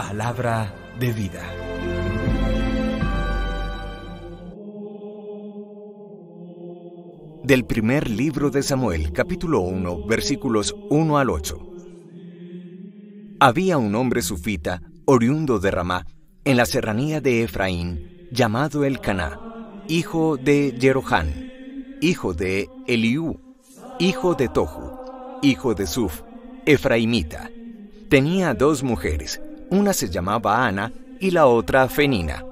Palabra de vida. Del primer libro de Samuel, capítulo 1, versículos 1 al 8. Había un hombre sufita, oriundo de Ramá, en la serranía de Efraín, llamado Elcaná, hijo de Jeroham, hijo de Eliú, hijo de Tohu, hijo de Suf, efraimita. Tenía dos mujeres, una se llamaba Ana y la otra Fenina.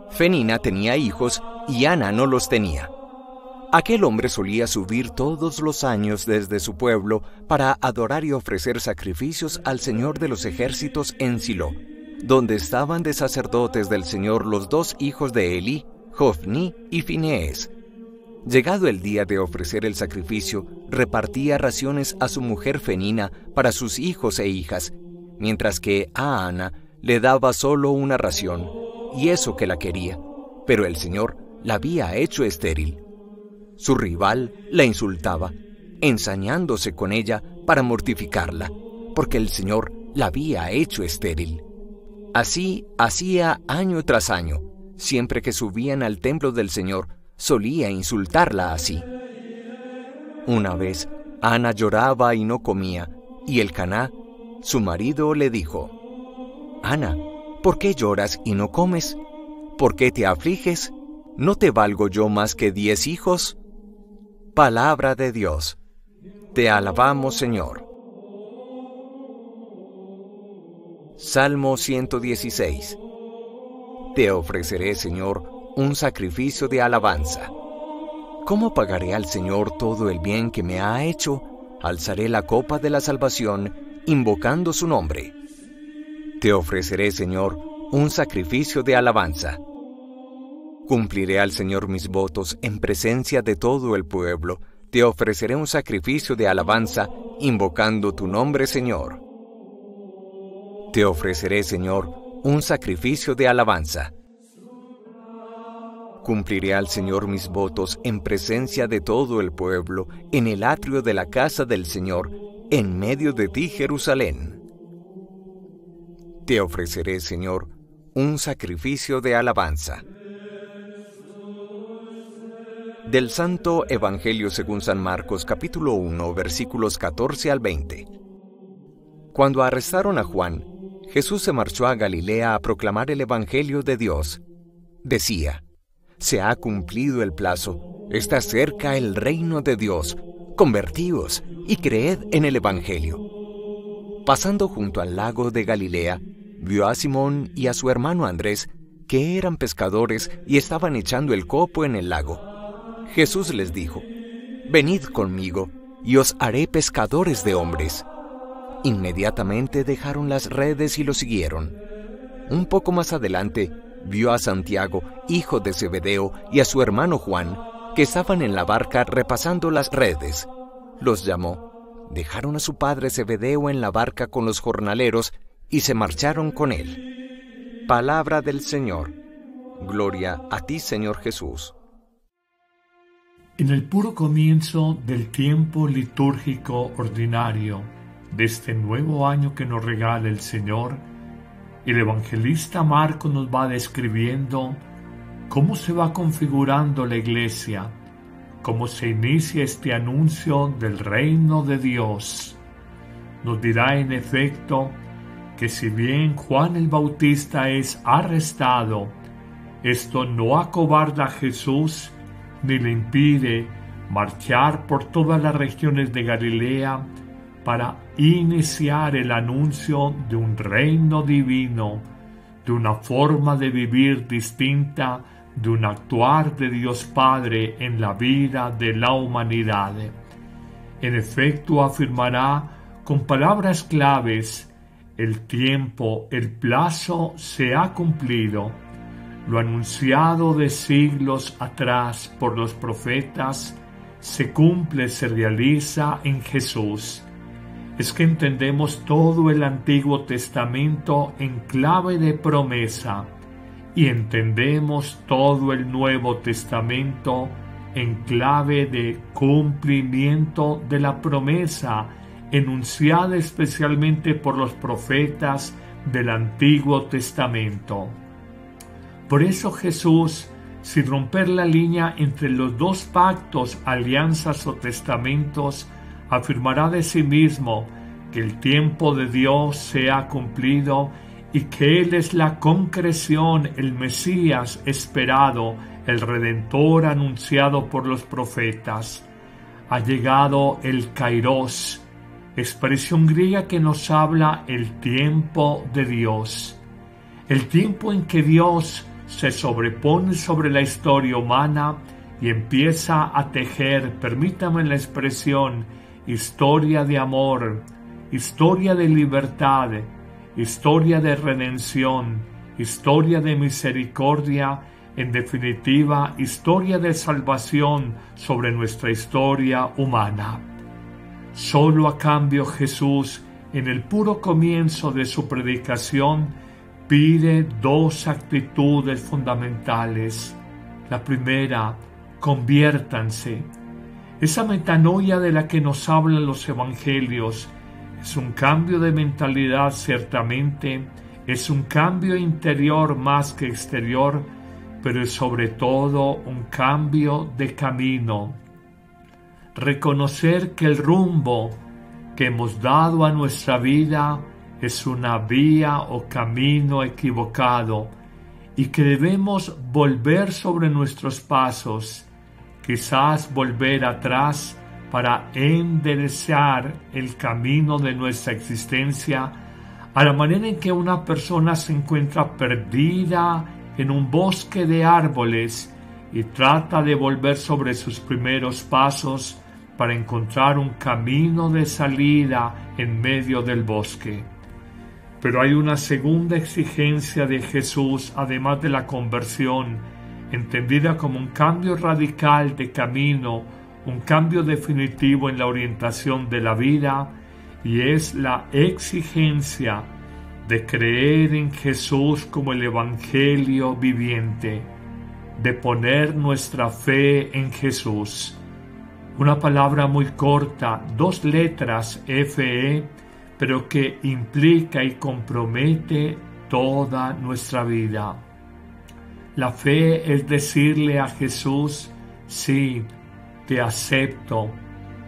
Fenina tenía hijos y Ana no los tenía. Aquel hombre solía subir todos los años desde su pueblo para adorar y ofrecer sacrificios al Señor de los ejércitos en Silo, donde estaban de sacerdotes del Señor los dos hijos de Elí, Hofni y Finees. Llegado el día de ofrecer el sacrificio, repartía raciones a su mujer Fenina para sus hijos e hijas, mientras que a Ana le daba solo una ración, y eso que la quería, pero el Señor la había hecho estéril. Su rival la insultaba, ensañándose con ella para mortificarla, porque el Señor la había hecho estéril. Así hacía año tras año. Siempre que subían al templo del Señor, solía insultarla así. Una vez, Ana lloraba y no comía, y Elcaná, su marido, le dijo: «Ana, ¿por qué lloras y no comes? ¿Por qué te afliges? ¿No te valgo yo más que 10 hijos?» Palabra de Dios. Te alabamos, Señor. Salmo 116. Te ofreceré, Señor, un sacrificio de alabanza. ¿Cómo pagaré al Señor todo el bien que me ha hecho? Alzaré la copa de la salvación, invocando su nombre. Te ofreceré, Señor, un sacrificio de alabanza. Cumpliré al Señor mis votos en presencia de todo el pueblo. Te ofreceré un sacrificio de alabanza, invocando tu nombre, Señor. Te ofreceré, Señor, un sacrificio de alabanza. Cumpliré al Señor mis votos en presencia de todo el pueblo, en el atrio de la casa del Señor, en medio de ti, Jerusalén. Te ofreceré, Señor, un sacrificio de alabanza. Del Santo Evangelio según San Marcos, capítulo 1, versículos 14 al 20. Cuando arrestaron a Juan, Jesús se marchó a Galilea a proclamar el Evangelio de Dios. Decía: «Se ha cumplido el plazo, está cerca el reino de Dios, convertíos y creed en el Evangelio». Pasando junto al lago de Galilea, vio a Simón y a su hermano Andrés, que eran pescadores y estaban echando el copo en el lago. Jesús les dijo: «Venid conmigo, y os haré pescadores de hombres». Inmediatamente dejaron las redes y lo siguieron. Un poco más adelante, vio a Santiago, hijo de Zebedeo, y a su hermano Juan, que estaban en la barca repasando las redes. Los llamó, dejaron a su padre Zebedeo en la barca con los jornaleros y se marcharon con él. Palabra del Señor. Gloria a ti, Señor Jesús. En el puro comienzo del tiempo litúrgico ordinario de este nuevo año que nos regala el Señor, el evangelista Marcos nos va describiendo cómo se va configurando la Iglesia, cómo se inicia este anuncio del reino de Dios. Nos dirá en efecto que si bien Juan el Bautista es arrestado, esto no acobarda a Jesús ni le impide marchar por todas las regiones de Galilea para iniciar el anuncio de un reino divino, de una forma de vivir distinta, de un actuar de Dios Padre en la vida de la humanidad. En efecto, afirmará con palabras claves: el tiempo, el plazo se ha cumplido. Lo anunciado de siglos atrás por los profetas se cumple, se realiza en Jesús. Es que entendemos todo el Antiguo Testamento en clave de promesa y entendemos todo el Nuevo Testamento en clave de cumplimiento de la promesa enunciada especialmente por los profetas del Antiguo Testamento. Por eso Jesús, sin romper la línea entre los dos pactos, alianzas o testamentos, afirmará de sí mismo que el tiempo de Dios se ha cumplido y que Él es la concreción, el Mesías esperado, el Redentor anunciado por los profetas. Ha llegado el Kairos, expresión griega que nos habla el tiempo de Dios, el tiempo en que Dios se sobrepone sobre la historia humana y empieza a tejer, permítame la expresión, historia de amor, historia de libertad, historia de redención, historia de misericordia, en definitiva, historia de salvación sobre nuestra historia humana. Solo a cambio Jesús, en el puro comienzo de su predicación, pide dos actitudes fundamentales. La primera, conviértanse. Esa metanoia de la que nos hablan los evangelios es un cambio de mentalidad, ciertamente, es un cambio interior más que exterior, pero es sobre todo un cambio de camino. Reconocer que el rumbo que hemos dado a nuestra vida es una vía o camino equivocado y que debemos volver sobre nuestros pasos, quizás volver atrás para enderezar el camino de nuestra existencia, a la manera en que una persona se encuentra perdida en un bosque de árboles y trata de volver sobre sus primeros pasos para encontrar un camino de salida en medio del bosque. Pero hay una segunda exigencia de Jesús, además de la conversión, entendida como un cambio radical de camino, un cambio definitivo en la orientación de la vida, y es la exigencia de creer en Jesús como el Evangelio viviente, de poner nuestra fe en Jesús. Una palabra muy corta, 2 letras, FE, pero que implica y compromete toda nuestra vida. La fe es decirle a Jesús, sí, te acepto,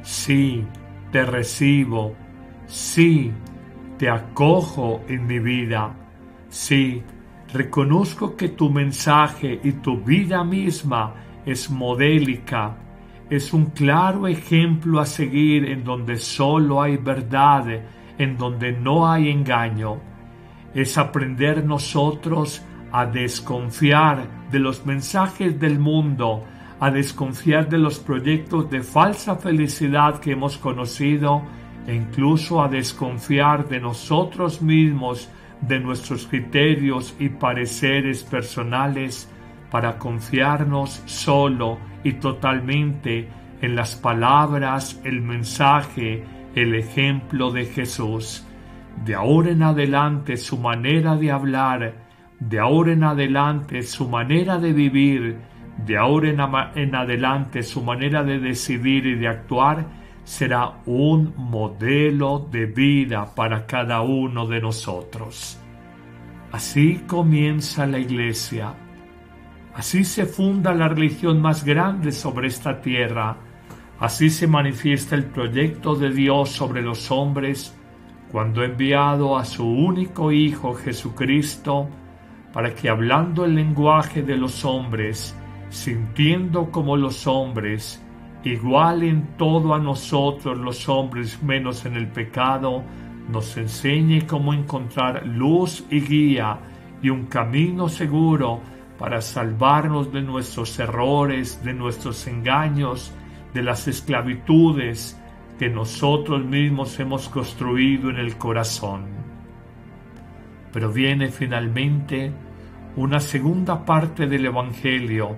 sí, te recibo, sí, te acojo en mi vida, sí, reconozco que tu mensaje y tu vida misma es modélica, es un claro ejemplo a seguir en donde solo hay verdad, en donde no hay engaño. Es aprender nosotros a desconfiar de los mensajes del mundo, a desconfiar de los proyectos de falsa felicidad que hemos conocido e incluso a desconfiar de nosotros mismos, de nuestros criterios y pareceres personales, para confiarnos solo y totalmente en las palabras, el mensaje, el ejemplo de Jesús. De ahora en adelante su manera de hablar, de ahora en adelante su manera de vivir, de ahora en adelante su manera de decidir y de actuar será un modelo de vida para cada uno de nosotros. Así comienza la Iglesia. Así se funda la religión más grande sobre esta tierra. Así se manifiesta el proyecto de Dios sobre los hombres cuando ha enviado a su único Hijo Jesucristo para que, hablando el lenguaje de los hombres, sintiendo como los hombres, igual en todo a nosotros los hombres menos en el pecado, nos enseñe cómo encontrar luz y guía y un camino seguro para salvarnos de nuestros errores, de nuestros engaños, de las esclavitudes que nosotros mismos hemos construido en el corazón. Pero viene finalmente una segunda parte del Evangelio,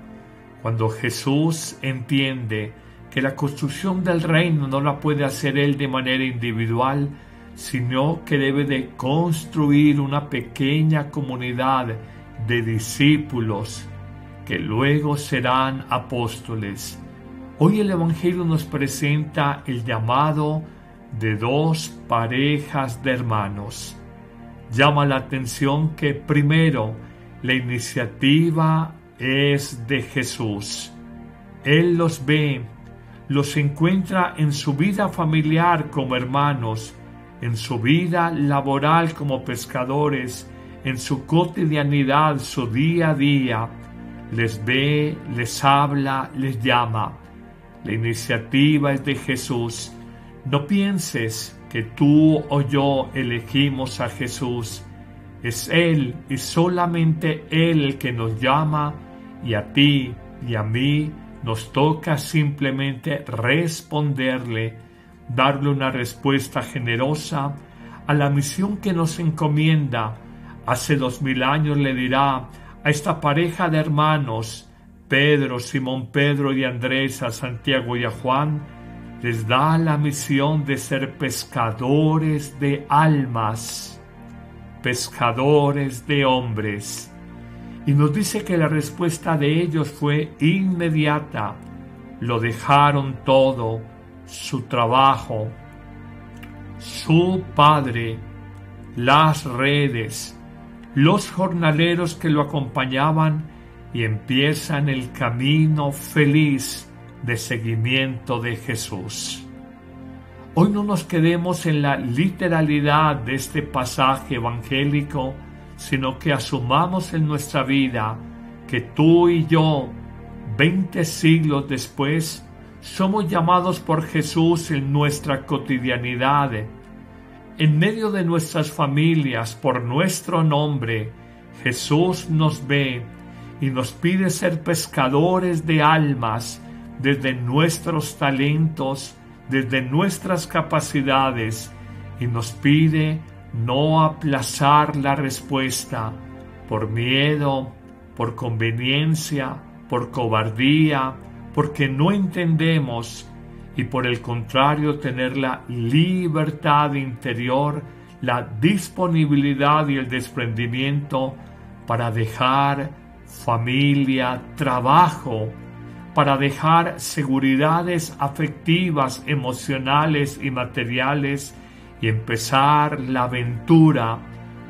cuando Jesús entiende que la construcción del reino no la puede hacer Él de manera individual, sino que debe de construir una pequeña comunidad de discípulos que luego serán apóstoles. Hoy el Evangelio nos presenta el llamado de 2 parejas de hermanos. llama la atención que primero la iniciativa es de Jesús. Él los ve, los encuentra en su vida familiar como hermanos, en su vida laboral como pescadores, en su cotidianidad, su día a día. Les ve, les habla, les llama. La iniciativa es de Jesús. No pienses que tú o yo elegimos a Jesús. Es Él y solamente Él el que nos llama, y a ti y a mí nos toca simplemente responderle, darle una respuesta generosa a la misión que nos encomienda. Hace 2000 años le dirá a esta pareja de hermanos, Pedro, Simón Pedro y Andrés, a Santiago y a Juan, les da la misión de ser pescadores de almas, pescadores de hombres. Y nos dice que la respuesta de ellos fue inmediata. Lo dejaron todo, su trabajo, su padre, las redes, los jornaleros que lo acompañaban, y empiezan el camino feliz de seguimiento de Jesús. Hoy no nos quedemos en la literalidad de este pasaje evangélico, sino que asumamos en nuestra vida que tú y yo, 20 siglos después, somos llamados por Jesús en nuestra cotidianidad, en medio de nuestras familias, por nuestro nombre. Jesús nos ve y nos pide ser pescadores de almas desde nuestros talentos, desde nuestras capacidades, y nos pide no aplazar la respuesta por miedo, por conveniencia, por cobardía, porque no entendemos, y por el contrario tener la libertad interior, la disponibilidad y el desprendimiento para dejar familia, trabajo, para dejar seguridades afectivas, emocionales y materiales, y empezar la aventura,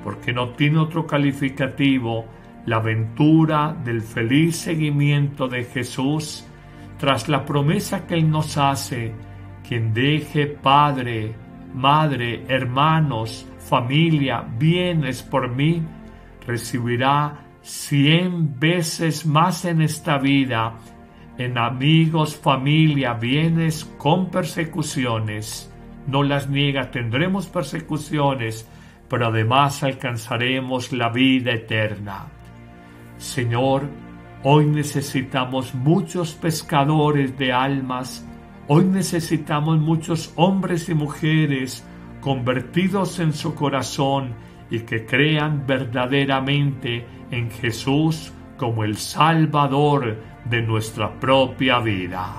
porque no tiene otro calificativo, la aventura del feliz seguimiento de Jesús, tras la promesa que Él nos hace: quien deje padre, madre, hermanos, familia, bienes por mí, recibirá 100 veces más en esta vida, en amigos, familia, bienes, con persecuciones. No las niega, tendremos persecuciones, pero además alcanzaremos la vida eterna. Señor, hoy necesitamos muchos pescadores de almas, hoy necesitamos muchos hombres y mujeres convertidos en su corazón y que crean verdaderamente en Jesús como el Salvador de nuestra propia vida.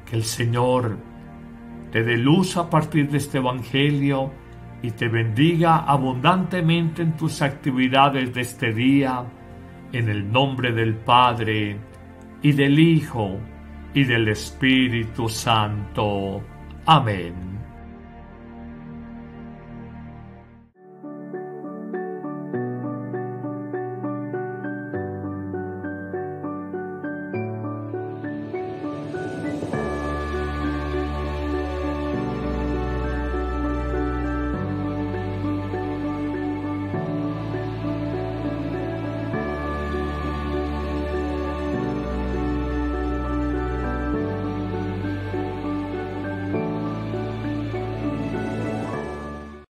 Que el Señor te dé luz a partir de este Evangelio y te bendiga abundantemente en tus actividades de este día, en el nombre del Padre, y del Hijo, y del Espíritu Santo. Amén.